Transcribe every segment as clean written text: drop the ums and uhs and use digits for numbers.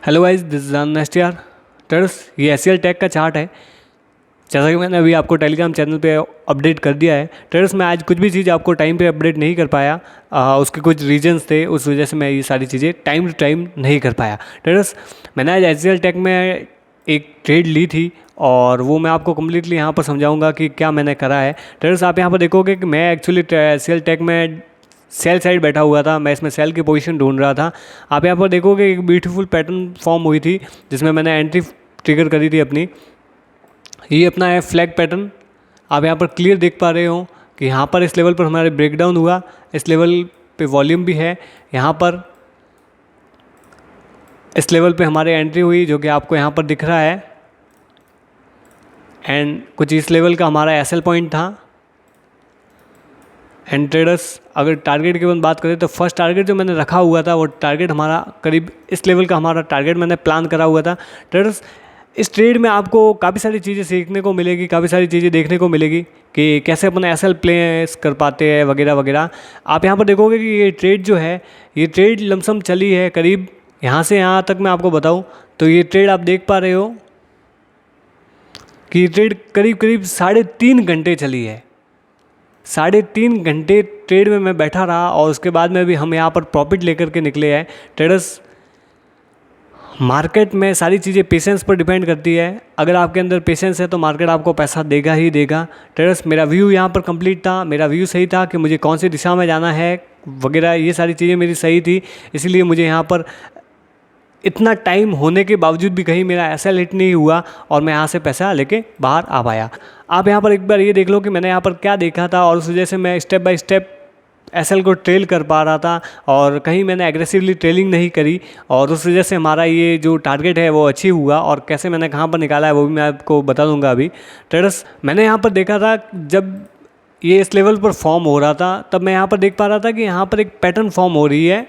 Hello guys, this is next year traders. ये SCL take का chart है। जैसा कि मैंने अभी आपको टेलीग्राम चैनल पे अपडेट कर दिया है। ट्रेडर्स, मैं आज कुछ भी चीज़ आपको टाइम पे अपडेट नहीं कर पाया। उसके कुछ रीजंस थे, उस वजह से मैं ये सारी चीज़ें टाइम टू टाइम नहीं कर पाया। ट्रेडर्स, मैंने आज एससीएल टेक में एक ट्रेड ली थी और वो मैं आपको कम्प्लीटली यहाँ पर समझाऊंगा कि क्या मैंने करा है। ट्रेडर्स, आप यहाँ पर देखोगे कि मैं एक्चुअली एससीएल टेक में सेल साइड बैठा हुआ था। मैं इसमें सेल की पोजीशन ढूंढ रहा था। आप यहाँ पर देखोगे एक ब्यूटीफुल पैटर्न फॉर्म हुई थी जिसमें मैंने एंट्री ट्रिगर करी थी अपनी। ये अपना है फ्लैग पैटर्न। आप यहाँ पर क्लियर देख पा रहे हो कि यहाँ पर इस लेवल पर हमारे ब्रेकडाउन हुआ। इस लेवल पे वॉल्यूम भी है। यहाँ पर इस लेवल पे हमारे एंट्री हुई जो कि आपको यहाँ पर दिख रहा है। एंड कुछ इस लेवल का हमारा एसएल पॉइंट था। एंड ट्रेडर्स, अगर टारगेट की बात करें तो फर्स्ट टारगेट जो मैंने रखा हुआ था वो टारगेट हमारा करीब इस लेवल का हमारा टारगेट मैंने प्लान करा हुआ था। ट्रेडर्स, इस ट्रेड में आपको काफ़ी सारी चीज़ें सीखने को मिलेगी, काफ़ी सारी चीज़ें देखने को मिलेगी कि कैसे अपन एसएल प्लेस कर पाते हैं वगैरह वगैरह। आप यहाँ पर देखोगे कि ये ट्रेड जो है, ये ट्रेड लमसम चली है करीब यहाँ से यहाँ तक। मैं आपको बताऊँ तो ये ट्रेड आप देख पा रहे हो कि ये ट्रेड करीब करीब 3.5 घंटे चली है। 3.5 घंटे ट्रेड में मैं बैठा रहा और उसके बाद में भी हम यहाँ पर प्रॉफिट लेकर के निकले हैं। ट्रेडर्स, मार्केट में सारी चीज़ें पेशेंस पर डिपेंड करती है। अगर आपके अंदर पेशेंस है तो मार्केट आपको पैसा देगा ही देगा। ट्रेडर्स, मेरा व्यू यहाँ पर कंप्लीट था। मेरा व्यू सही था कि मुझे कौन सी दिशा में जाना है वगैरह, ये सारी चीज़ें मेरी सही थी। इसीलिए मुझे यहाँ पर इतना टाइम होने के बावजूद भी कहीं मेरा एसएल हिट नहीं हुआ और मैं यहाँ से पैसा लेके बाहर आ पाया। आप यहाँ पर एक बार ये देख लो कि मैंने यहाँ पर क्या देखा था और उस वजह से मैं स्टेप बाय स्टेप एसएल को ट्रेल कर पा रहा था और कहीं मैंने एग्रेसिवली ट्रेलिंग नहीं करी और उस वजह से हमारा ये जो टारगेट है वो अचीव हुआ। और कैसे मैंने कहाँ पर निकाला है वो भी मैं आपको बता दूंगा अभी। ट्रेडर्स, मैंने यहाँ पर देखा था जब ये इस लेवल पर फॉर्म हो रहा था तब मैं यहाँ पर देख पा रहा था कि यहाँ पर एक पैटर्न फॉर्म हो रही है।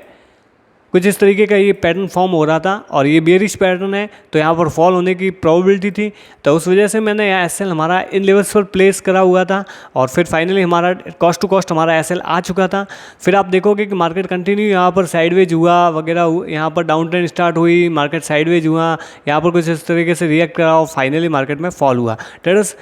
कुछ इस तरीके का ये पैटर्न फॉर्म हो रहा था और ये बेयरिश पैटर्न है तो यहाँ पर फॉल होने की प्रोबेबिलिटी थी। तो उस वजह से मैंने यहाँ एसएल हमारा इन लेवल्स पर प्लेस करा हुआ था और फिर फाइनली हमारा कॉस्ट टू कॉस्ट हमारा एसएल आ चुका था। फिर आप देखोगे कि मार्केट कंटिन्यू यहाँ पर साइडवेज हुआ वगैरह, यहाँ पर डाउन ट्रेंड स्टार्ट हुई, मार्केट साइडवेज हुआ, यहाँ पर कुछ इस तरीके से रिएक्ट करा और फाइनली मार्केट में फॉल हुआ। ट्रेडर्स,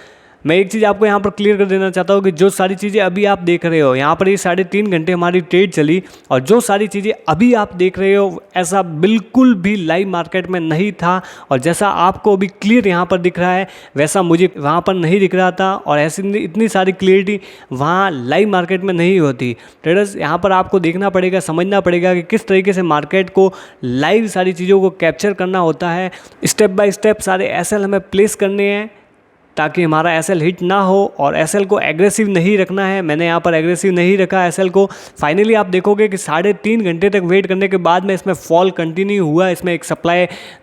मैं एक चीज़ आपको यहाँ पर क्लियर कर देना चाहता हूँ कि जो सारी चीज़ें अभी आप देख रहे हो यहाँ पर ये 3.5 घंटे हमारी ट्रेड चली और जो सारी चीज़ें अभी आप देख रहे हो ऐसा बिल्कुल भी लाइव मार्केट में नहीं था। और जैसा आपको अभी क्लियर यहाँ पर दिख रहा है वैसा मुझे वहाँ पर नहीं दिख रहा था और ऐसी इतनी सारी क्लियरिटी वहाँ लाइव मार्केट में नहीं होती। ट्रेडर्स, यहाँ पर आपको देखना पड़ेगा, समझना पड़ेगा कि किस तरीके से मार्केट को लाइव सारी चीज़ों को कैप्चर करना होता है। स्टेप बाय स्टेप सारे एसएल हमें प्लेस करने हैं ताकि हमारा एसएल हिट ना हो और एसएल को एग्रेसिव नहीं रखना है। मैंने यहाँ पर एग्रेसिव नहीं रखा एसएल को। फाइनली आप देखोगे कि 3.5 घंटे तक वेट करने के बाद में इसमें फॉल कंटिन्यू हुआ। इसमें एक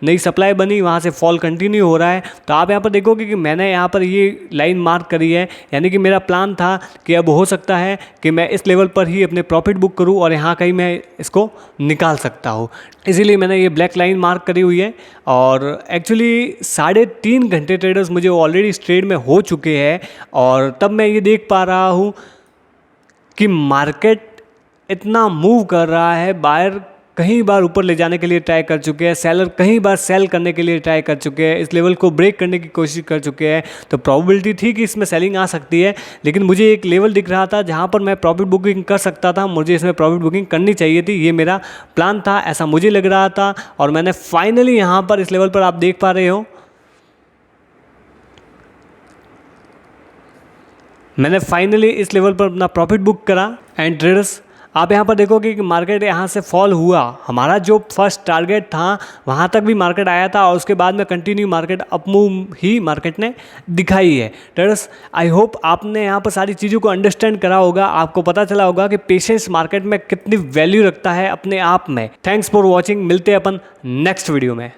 नई सप्लाई बनी, वहाँ से फॉल कंटिन्यू हो रहा है। तो आप यहाँ पर देखोगे कि मैंने यहाँ पर ये लाइन मार्क करी है, यानी कि मेरा प्लान था कि अब हो सकता है कि मैं इस लेवल पर ही अपने प्रॉफिट बुक करूँ और यहाँ कहीं मैं इसको निकाल सकता हूँ। इसीलिए मैंने ये ब्लैक लाइन मार्क करी हुई है। और एक्चुअली 3.5 घंटे ट्रेडर्स मुझे ऑलरेडी ट्रेड में हो चुके हैं और तब मैं ये देख पा रहा हूँ कि मार्केट इतना मूव कर रहा है। बायर कई बार ऊपर ले जाने के लिए ट्राई कर चुके हैं, सेलर कई बार सेल करने के लिए ट्राई कर चुके हैं, इस लेवल को ब्रेक करने की कोशिश कर चुके हैं। तो प्रोबेबिलिटी थी कि इसमें सेलिंग आ सकती है, लेकिन मुझे एक लेवल दिख रहा था जहां पर मैं प्रॉफिट बुकिंग कर सकता था। मुझे इसमें प्रॉफिट बुकिंग करनी चाहिए थी, ये मेरा प्लान था, ऐसा मुझे लग रहा था। और मैंने फाइनली यहाँ पर इस लेवल पर आप देख पा रहे हो, मैंने फाइनली इस लेवल पर अपना प्रॉफिट बुक करा। एंड ट्रेडर्स, आप यहाँ पर देखोगे कि मार्केट यहाँ से फॉल हुआ। हमारा जो फर्स्ट टारगेट था वहाँ तक भी मार्केट आया था और उसके बाद में कंटिन्यू मार्केट अपमूव ही मार्केट ने दिखाई है। ट्रेडर्स, आई होप आपने यहाँ पर सारी चीज़ों को अंडरस्टैंड करा होगा, आपको पता चला होगा कि पेशेंस मार्केट में कितनी वैल्यू रखता है अपने आप में। Thanks for watching. मिलते हैं अपन नेक्स्ट वीडियो में।